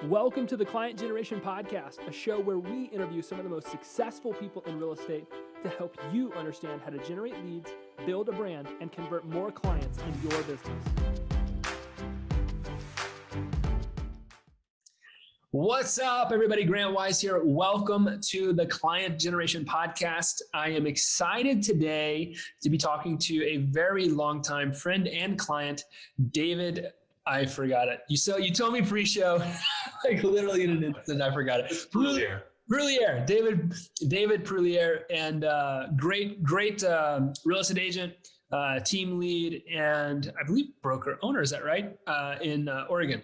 Welcome to the Client Generation Podcast, a show where we interview some of the most successful people in real estate to help you understand how to generate leads, build a brand, and convert more clients in your business. What's up, everybody? Grant Wise here. Welcome to the Client Generation Podcast. I am excited today to be talking to a very longtime friend and client, David. I forgot it. You told me pre-show, like literally in an instant, I forgot it. Prulihiere, David Prulihiere, and great real estate agent, team lead, and I believe broker owner. Is that right? In Oregon.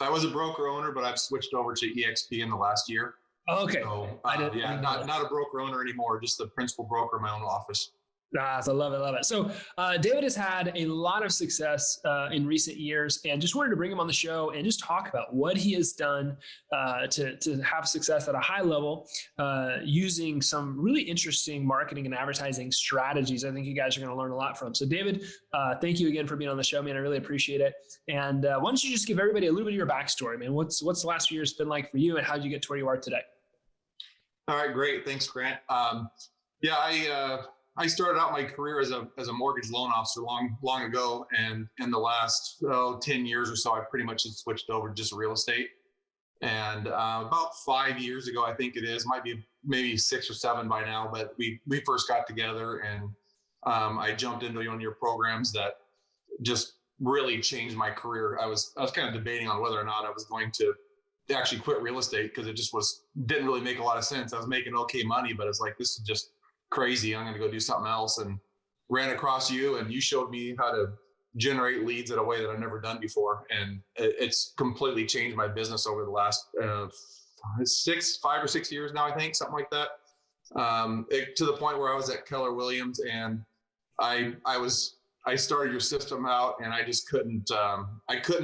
I was a broker owner, but I've switched over to EXP in the last year. Oh, okay. So, not a broker owner anymore, just the principal broker in my own office. So I love it. So David has had a lot of success in recent years, and just wanted to bring him on the show and just talk about what he has done to have success at a high level using some really interesting marketing and advertising strategies. I think you guys are going to learn a lot from. So David, thank you again for being on the show, man. I really appreciate it. And why don't you just give everybody a little bit of your backstory, man? What's the last few years been like for you, and how did you get to where you are today? All right, great. Thanks, Grant. I started out my career as a mortgage loan officer long ago, and in the last 10 years or so, I pretty much switched over to just real estate. And about 5 years ago, I think it is, might be maybe 6 or 7 by now, but we first got together, and I jumped into one of your programs that just really changed my career. I was kind of debating on whether or not I was going to actually quit real estate, because it just didn't really make a lot of sense. I was making okay money, but it's like, this is just crazy. I'm going to go do something else, and ran across you, and you showed me how to generate leads in a way that I've never done before. And it's completely changed my business over the last 5 or 6 years now, I think, something like that. To the point where I was at Keller Williams, and I started your system out, and I just couldn't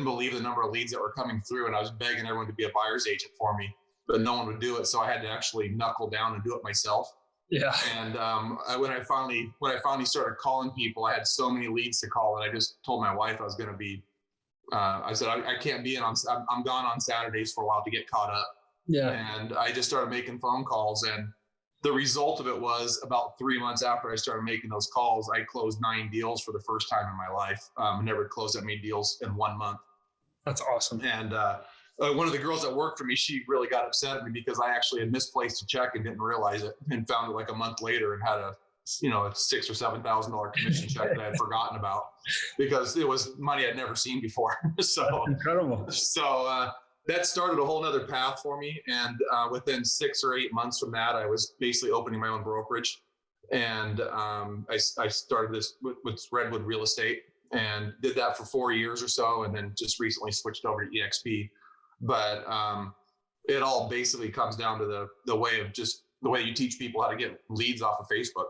believe the number of leads that were coming through. And I was begging everyone to be a buyer's agent for me, but no one would do it. So I had to actually knuckle down and do it myself. Yeah. And when I finally started calling people, I had so many leads to call, and I just told my wife I was going to be. I said I can't be in on. I'm gone on Saturdays for a while to get caught up. Yeah. And I just started making phone calls, and the result of it was about 3 months after I started making those calls, I closed 9 deals for the first time in my life. Never closed that many deals in 1 month. That's awesome. And one of the girls that worked for me, she really got upset at me because I actually had misplaced a check and didn't realize it, and found it like a month later, and had a $6,000 or $7,000 commission check that I had forgotten about, because it was money I'd never seen before. So that's incredible. So that started a whole nother path for me. And within 6 or 8 months from that, I was basically opening my own brokerage. And I started this with Redwood Real Estate, and did that for 4 years or so, and then just recently switched over to EXP. But it all basically comes down to the way you teach people how to get leads off of Facebook.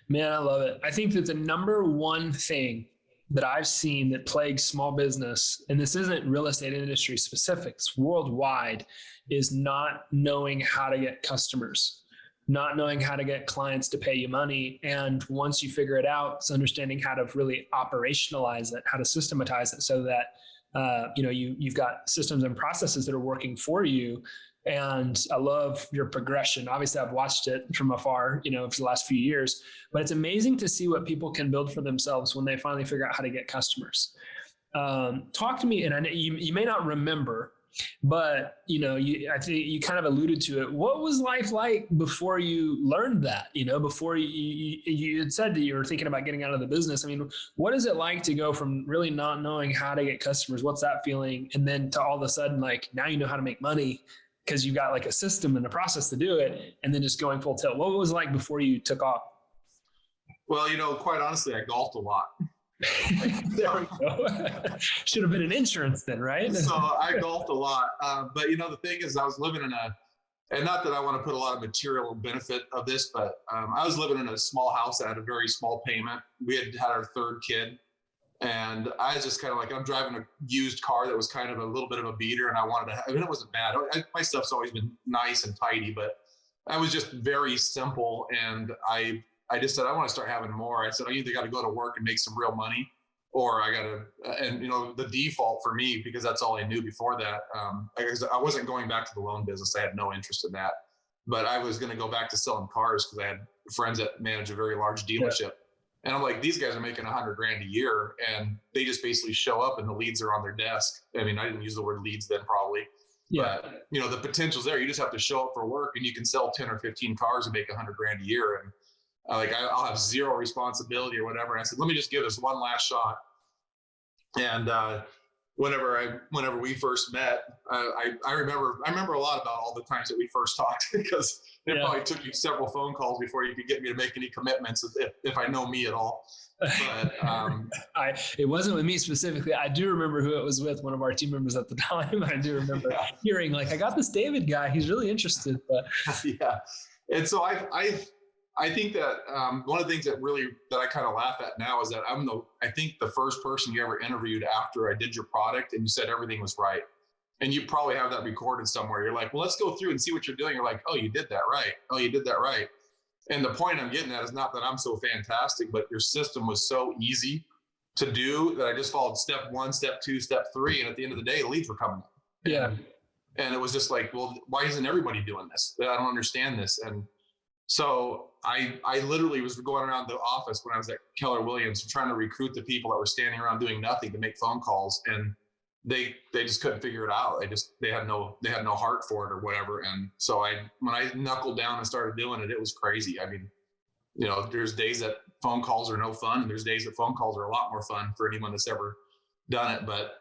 Man, I love it. I think that the number one thing that I've seen that plagues small business, and this isn't real estate industry specific, it's worldwide, is not knowing how to get customers, not knowing how to get clients to pay you money. And once you figure it out, it's understanding how to really operationalize it, how to systematize it, so that you've got systems and processes that are working for you. And I love your progression. Obviously, I've watched it from afar, for the last few years, but it's amazing to see what people can build for themselves when they finally figure out how to get customers. Talk to me, and I know you may not remember, but I think you kind of alluded to it. What was life like before you learned that? Before you had said that you were thinking about getting out of the business. I mean, what is it like to go from really not knowing how to get customers? What's that feeling? And then to all of a sudden, like, now you know how to make money because you got like a system and a process to do it, and then just going full tilt. What was it like before you took off? Well, quite honestly, I golfed a lot. There we go. Should have been an insurance then, right? So I golfed a lot. But the thing is, I was living in and not that I want to put a lot of material benefit of this, but I was living in a small house that had a very small payment. We had our 3rd kid. And I was just kind of like, I'm driving a used car that was kind of a little bit of a beater, and it wasn't bad. My stuff's always been nice and tidy, but I was just very simple. And I just said, I want to start having more. I said, I either got to go to work and make some real money, or I got to, and the default for me, because that's all I knew before that. I wasn't going back to the loan business. I had no interest in that, but I was going to go back to selling cars because I had friends that manage a very large dealership. Yeah. And I'm like, these guys are making $100,000 a year, and they just basically show up and the leads are on their desk. I mean, I didn't use the word leads then probably, but the potential's there. You just have to show up for work, and you can sell 10 or 15 cars and make $100,000 a year. And I'll have zero responsibility or whatever. And I said, let me just give this one last shot. And whenever we first met, I remember a lot about all the times that we first talked, because it probably took you several phone calls before you could get me to make any commitments, if I know me at all. But it wasn't with me specifically. I do remember who it was with, one of our team members at the time. I do remember hearing I got this David guy, he's really interested. But yeah. And so I think that one of the things that I kind of laugh at now is that I think the first person you ever interviewed after I did your product, and you said everything was right. And you probably have that recorded somewhere. You're like, well, let's go through and see what you're doing. You're like, oh, you did that right. Oh, you did that right. And the point I'm getting at is not that I'm so fantastic, but your system was so easy to do that I just followed step 1, step 2, step 3. And at the end of the day, the leads were coming. Yeah. And it was just like, well, why isn't everybody doing this? I don't understand this. And so I literally was going around the office when I was at Keller Williams trying to recruit the people that were standing around doing nothing to make phone calls, and they just couldn't figure it out. They had no heart for it or whatever. And so when I knuckled down and started doing it, it was crazy. I mean, there's days that phone calls are no fun, and there's days that phone calls are a lot more fun for anyone that's ever done it. But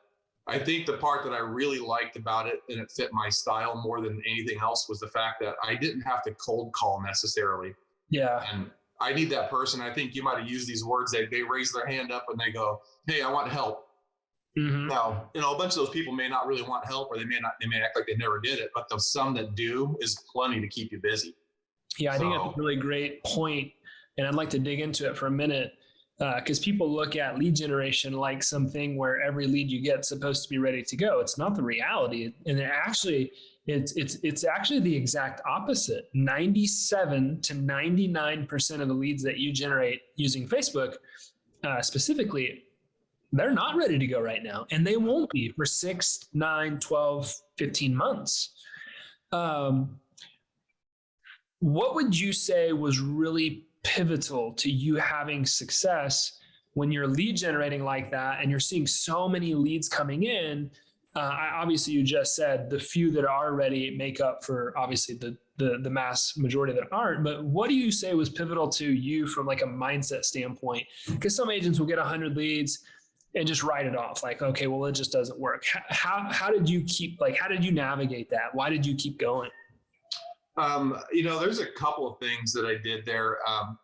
I think the part that I really liked about it, and it fit my style more than anything else, was the fact that I didn't have to cold call necessarily. Yeah. And I need that person. I think you might have used these words. They raise their hand up and they go, hey, I want help. Mm-hmm. Now, a bunch of those people may not really want help, or they may act like they never did it, but the some that do is plenty to keep you busy. Yeah. I think that's a really great point, and I'd like to dig into it for a minute. Because people look at lead generation like something where every lead you get is supposed to be ready to go. It's not the reality, and it's actually the exact opposite. 97 to 99% of the leads that you generate using Facebook, specifically, they're not ready to go right now, and they won't be for 6, 9, 12, 15 months. What would you say was really pivotal to you having success when you're lead generating like that and you're seeing so many leads coming in? Obviously, you just said the few that are ready make up for obviously the mass majority that aren't. But what do you say was pivotal to you from like a mindset standpoint? Because some agents will get 100 leads and just write it off, like, okay, well, it just doesn't work. How did you navigate that? Why did you keep going? There's a couple of things that I did there.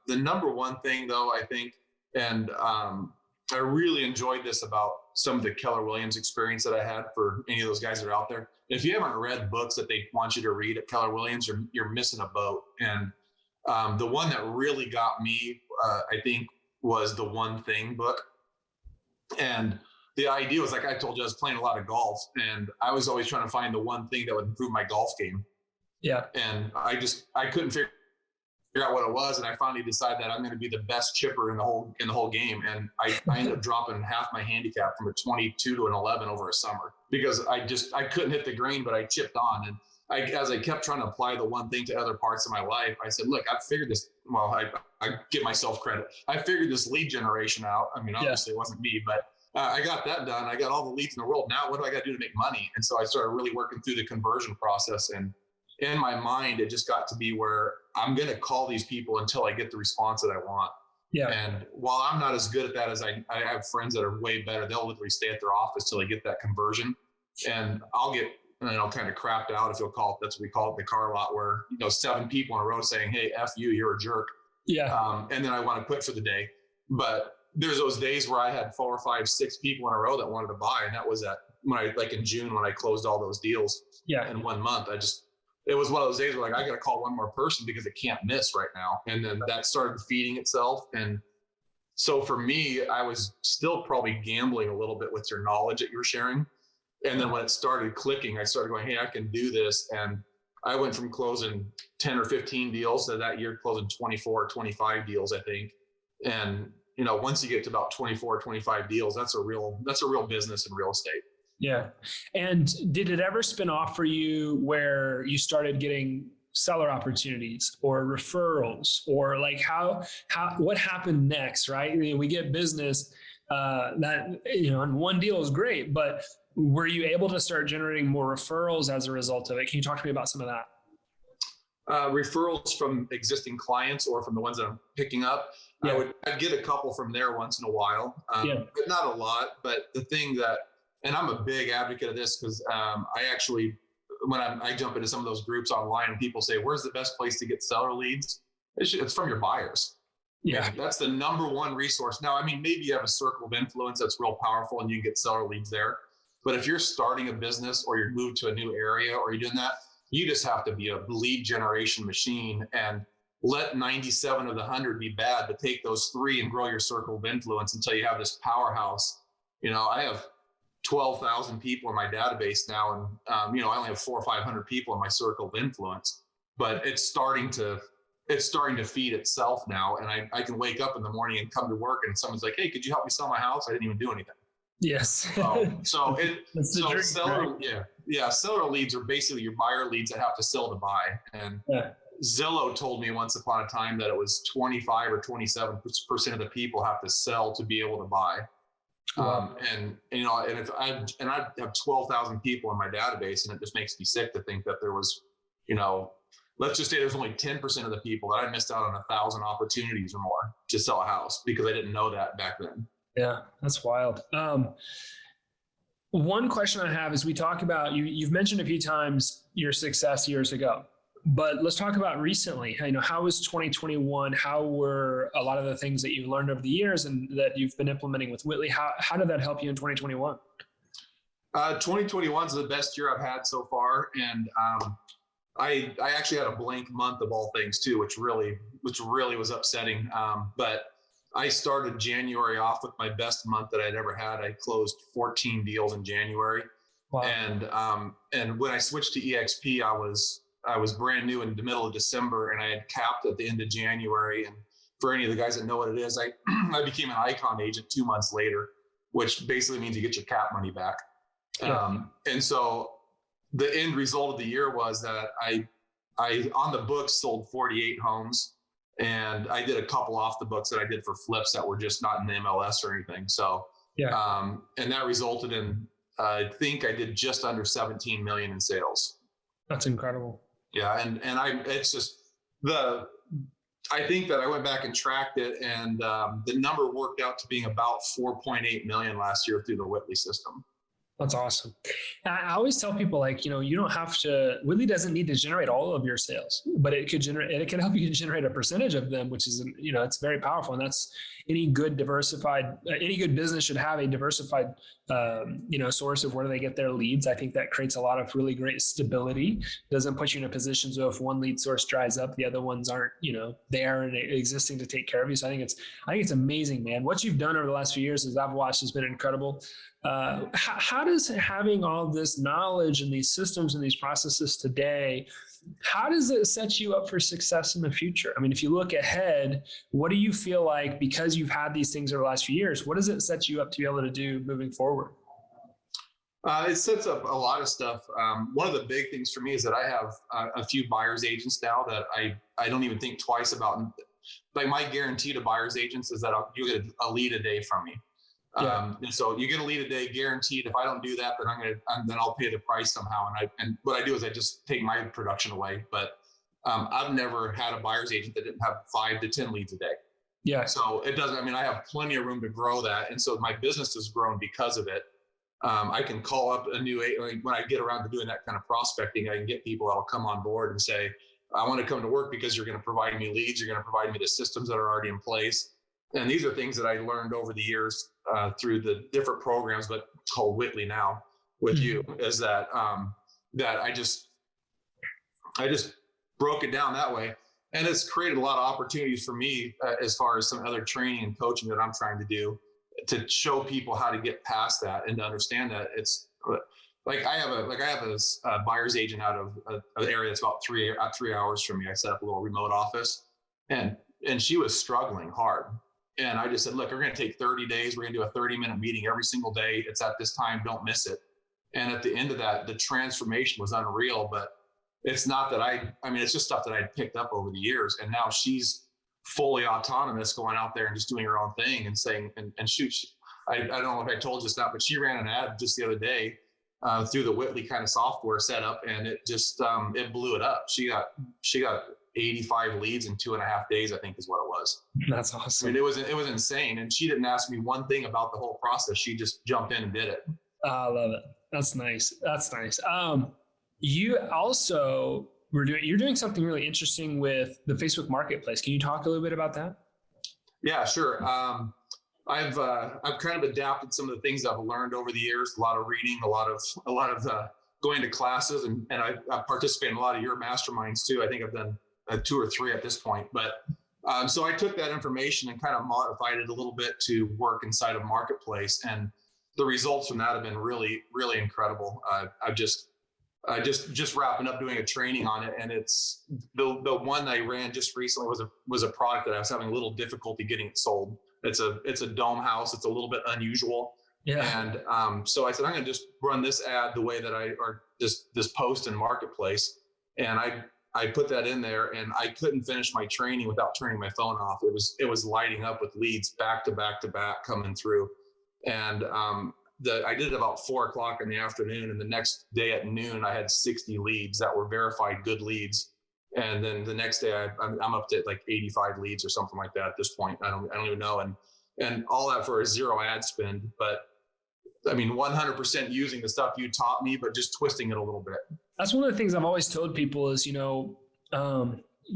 The number one thing, though, I think, and I really enjoyed this about some of the Keller Williams experience that I had for any of those guys that are out there. If you haven't read books that they want you to read at Keller Williams, you're missing a boat. And the one that really got me, I think, was the One Thing book. And the idea was, like I told you, I was playing a lot of golf, and I was always trying to find the one thing that would improve my golf game. Yeah. And I couldn't figure out what it was. And I finally decided that I'm going to be the best chipper in the whole game. And I ended up dropping half my handicap from a 22 to an 11 over a summer, because I couldn't hit the green, but I chipped on. And as I kept trying to apply the one thing to other parts of my life, I said, look, I've figured this. Well, I give myself credit. I figured this lead generation out. I mean, obviously it wasn't me, but I got that done. I got all the leads in the world. Now what do I got to do to make money? And so I started really working through the conversion process, and in my mind, it just got to be where I'm going to call these people until I get the response that I want. Yeah. And while I'm not as good at that as I have friends that are way better, they'll literally stay at their office till they get that conversion. And I'll get, kind of crapped out, if you'll call it, that's what we call it, the car lot, where, 7 people in a row saying, hey, F you, you're a jerk. Yeah. And then I want to quit for the day. But there's those days where I had 4 or 5, 6 people in a row that wanted to buy. And that was in June, when I closed all those deals in 1 month. It was one of those days where I got to call one more person because it can't miss right now. And then that started feeding itself. And so for me, I was still probably gambling a little bit with your knowledge that you were sharing. And then when it started clicking, I started going, hey, I can do this. And I went from closing 10 or 15 deals to that year closing 24 or 25 deals, I think. And once you get to about 24, 25 deals, that's a real business in real estate. Yeah. And did it ever spin off for you where you started getting seller opportunities or referrals, or like what happened next, right? I mean, we get business that, and one deal is great, but were you able to start generating more referrals as a result of it? Can you talk to me about some of that? Referrals from existing clients or from the ones that I'm picking up. Yeah. I'd get a couple from there once in a while, but not a lot. But the thing that, and I'm a big advocate of this because I actually, when I jump into some of those groups online and people say, where's the best place to get seller leads? It's from your buyers. Yeah. And that's the number one resource. Now, I mean, maybe you have a circle of influence that's real powerful and you can get seller leads there. But if you're starting a business or you're moved to a new area or you're doing that, you just have to be a lead generation machine and let 97 of the 100 be bad, but take those 3 and grow your circle of influence until you have this powerhouse. I have 12,000 people in my database now. And, I only have 400 or 500 people in my circle of influence, but it's starting to feed itself now. And I can wake up in the morning and come to work and someone's like, hey, could you help me sell my house? I didn't even do anything. Yes. Seller, right? Seller leads are basically your buyer leads that have to sell to buy. And Zillow told me once upon a time that it was 25 or 27% of the people have to sell to be able to buy. Wow. And if I have 12,000 people in my database, and it just makes me sick to think that there was, let's just say there's only 10% of the people that I missed out on 1,000 opportunities or more to sell a house because I didn't know that back then. Yeah, that's wild. One question I have is we talk about, you've mentioned a few times your success years ago, but let's talk about recently. How was 2021? How were a lot of the things that you've learned over the years and that you've been implementing with Witly? How did that help you in 2021? 2021 is the best year I've had so far. And I actually had a blank month of all things too, which really was upsetting. But I started January off with my best month that I'd ever had. I closed 14 deals in January. Wow. And when I switched to EXP, I was brand new in the middle of December, and I had capped at the end of January. And for any of the guys that know what it is, I became an Icon agent 2 months later, which basically means you get your cap money back. Yeah. And so the end result of the year was that I on the books sold 48 homes. And I did a couple off the books that I did for flips that were just not in the MLS or anything. So, and that resulted in, I think I did just under 17 million in sales. That's incredible. Yeah. And it's just I think that I went back and tracked it, and the number worked out to being about 4.8 million last year through the Witly system. That's awesome. I always tell people, you don't have to, Witly doesn't need to generate all of your sales, but it can help you generate a percentage of them, which is, it's very powerful. And that's any good business should have a diversified, source of where they get their leads. I think that creates a lot of really great stability. Doesn't put you in a position so if one lead source dries up, the other ones aren't, they aren't existing to take care of you. So I think it's amazing, man. What you've done over the last few years, as I've watched, has been incredible. How does having all this knowledge and these systems and these processes today, how does it set you up for success in the future? I mean, if you look ahead, what do you feel like, because you've had these things over the last few years, what does it set you up to be able to do moving forward? It sets up a lot of stuff. One of the big things for me is that I have a few buyer's agents now that I don't even think twice about. Like, my guarantee to buyer's agents is that you get a lead a day from me. Yeah. And so you get a lead a day guaranteed. If I don't do that, then I'll pay the price somehow. And what I do is I just take my production away. But I've never had a buyer's agent that didn't have 5 to 10 leads a day. Yeah. So it doesn't, I have plenty of room to grow that. And so my business has grown because of it. I can call up a new, when I get around to doing that kind of prospecting, I can get people that'll come on board and say, I want to come to work because you're going to provide me leads. You're going to provide me the systems that are already in place. And these are things that I learned over the years through the different programs, but called Witly now with you, is that that I just broke it down that way. And it's created a lot of opportunities for me as far as some other training and coaching that I'm trying to do to show people how to get past that and to understand that it's like I have a buyer's agent out of an area that's about 3 hours from me. I set up a little remote office, and she was struggling hard. And I just said, look, we're going to take 30 days. We're going to do a 30-minute meeting every single day. It's at this time. Don't miss it. And at the end of that, the transformation was unreal. But it's not that I mean, it's just stuff that I'd picked up over the years. And now she's fully autonomous, going out there and just doing her own thing and saying, and shoot, I don't know if I told you this, but she ran an ad just the other day through the Witly kind of software setup, and it just it blew it up. She got 85 leads in 2.5 days, I think is what it was. That's awesome. I mean, it was insane. And she didn't ask me one thing about the whole process. She just jumped in and did it. I love it. That's nice. That's nice. You also you're doing something really interesting with the Facebook Marketplace. Can you talk a little bit about that? Yeah, sure. I've kind of adapted some of the things I've learned over the years. A lot of reading, a lot of going to classes, and I participate in a lot of your masterminds too. I think I've done 2 or 3 at this point. But so I took that information and kind of modified it a little bit to work inside of Marketplace, and the results from that have been really, really incredible. I've just wrapping up doing a training on it, and it's the one I ran just recently was a product that I was having a little difficulty getting it sold. It's a dome house. It's a little bit unusual. Yeah. And so I said, I'm going to just run this ad the way that this post in Marketplace. And I put that in there, and I couldn't finish my training without turning my phone off. It was lighting up with leads back to back to back coming through. And I did it about 4:00 in the afternoon, and the next day at noon, I had 60 leads that were verified good leads. And then the next day I'm up to like 85 leads or something like that at this point. I don't even know. And all that for a 0 ad spend. But I mean, 100% using the stuff you taught me, but just twisting it a little bit. That's one of the things I've always told people is,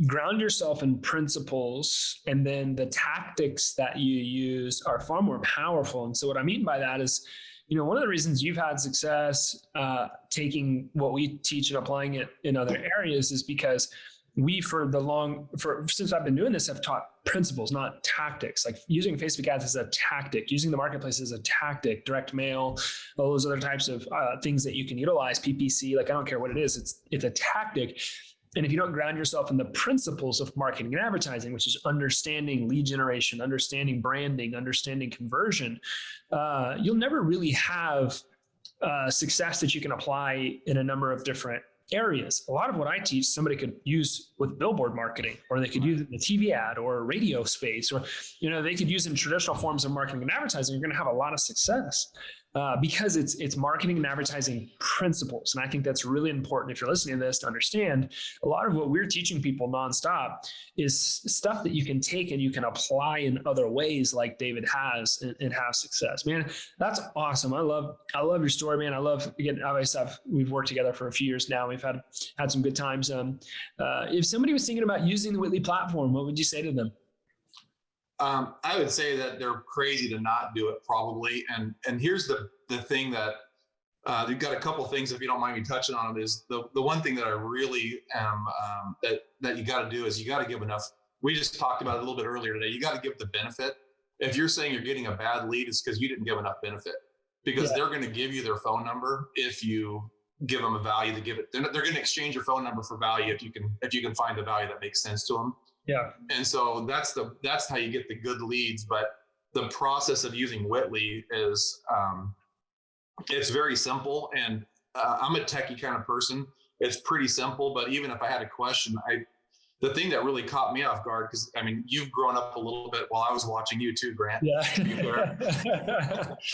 ground yourself in principles, and then the tactics that you use are far more powerful. And so what I mean by that is, one of the reasons you've had success taking what we teach and applying it in other areas is because we, since I've been doing this, have taught principles, not tactics. Like using Facebook ads as a tactic, using the marketplace as a tactic, direct mail, all those other types of things that you can utilize, PPC, like I don't care what it is, it's a tactic. And if you don't ground yourself in the principles of marketing and advertising, which is understanding lead generation, understanding branding, understanding conversion, you'll never really have success that you can apply in a number of different areas. A lot of what I teach, somebody could use with billboard marketing, or they could use it in the TV ad or radio space, or, they could use in traditional forms of marketing and advertising. You're going to have a lot of success because it's marketing and advertising principles. And I think that's really important if you're listening to this to understand a lot of what we're teaching people nonstop is stuff that you can take and you can apply in other ways like David has and have success. Man, that's awesome. I love your story, man. I love, again, obviously we've worked together for a few years now. We've had some good times. If somebody was thinking about using the Witly platform, what would you say to them? I would say that they're crazy to not do it, probably. And here's the thing that you've got a couple of things, if you don't mind me touching on it, is the one thing that I really am that you got to do is you got to give enough. We just talked about it a little bit earlier today. You got to give the benefit. If you're saying you're getting a bad lead, it's because you didn't give enough benefit, because they're going to give you their phone number if you give them a value to give it. They're going to exchange your phone number for value if you can find the value that makes sense to them. Yeah. And so that's how you get the good leads. But the process of using Witly is, it's very simple. And I'm a techie kind of person. It's pretty simple, but even if I had a question, the thing that really caught me off guard, because I mean, you've grown up a little bit while I was watching you too, Grant. Yeah.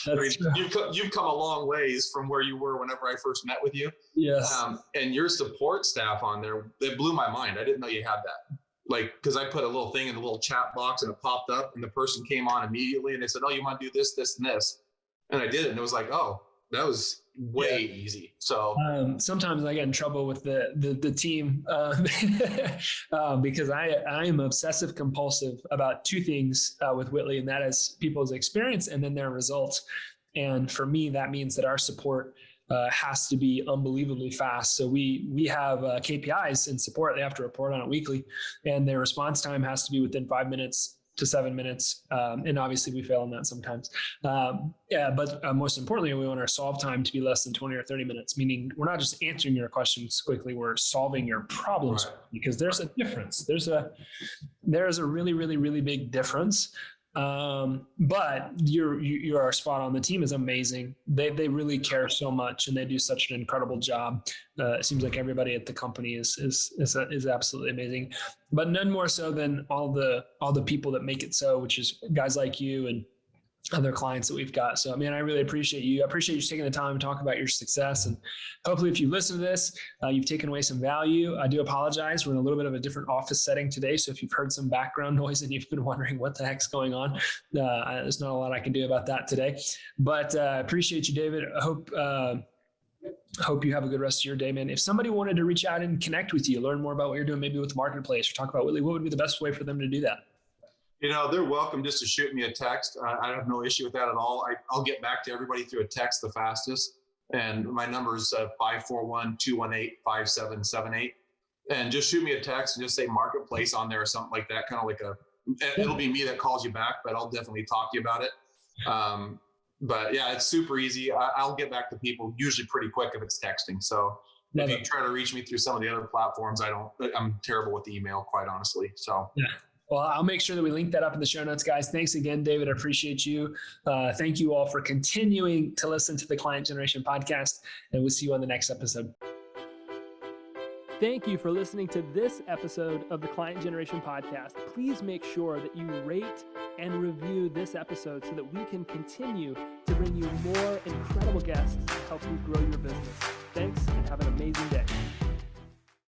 You've come a long ways from where you were whenever I first met with you. Yes. And your support staff on there, it blew my mind. I didn't know you had that. Like, because I put a little thing in the little chat box and it popped up and the person came on immediately and they said, oh, you want to do this, this, and this. And I did it. And it was like, oh, that was way easy. So sometimes I get in trouble with the team because I am obsessive compulsive about 2 things with Witly, and that is people's experience and then their results. And for me, that means that our support has to be unbelievably fast. So we have KPIs in support. They have to report on it weekly, and their response time has to be within 5 minutes to 7 minutes. And obviously we fail on that sometimes. But most importantly, we want our solve time to be less than 20 or 30 minutes, meaning we're not just answering your questions quickly, we're solving your problems, because there's a difference. There is a really, really, really big difference But you are spot on. The team is amazing. They really care so much, and they do such an incredible job. It seems like everybody at the company is absolutely amazing, but none more so than all the people that make it so, which is guys like you and other clients that we've got. So, I really appreciate you. I appreciate you taking the time to talk about your success. And hopefully if you listen to this, you've taken away some value. I do apologize. We're in a little bit of a different office setting today. So if you've heard some background noise and you've been wondering what the heck's going on, there's not a lot I can do about that today, but appreciate you, David. I hope you have a good rest of your day, man. If somebody wanted to reach out and connect with you, learn more about what you're doing, maybe with the marketplace, or talk about Witly, what would be the best way for them to do that? They're welcome just to shoot me a text. I have no issue with that at all. I'll get back to everybody through a text the fastest. And my number is 541-218-5778. And just shoot me a text and just say marketplace on there or something like that. Kind of like it'll be me that calls you back, but I'll definitely talk to you about it. But yeah, it's super easy. I'll get back to people usually pretty quick if it's texting. So if you try to reach me through some of the other platforms, I'm terrible with the email, quite honestly. So yeah. Well, I'll make sure that we link that up in the show notes, guys. Thanks again, David. I appreciate you. Thank you all for continuing to listen to the Client Generation Podcast, and we'll see you on the next episode. Thank you for listening to this episode of the Client Generation Podcast. Please make sure that you rate and review this episode so that we can continue to bring you more incredible guests to help you grow your business. Thanks, and have an amazing day.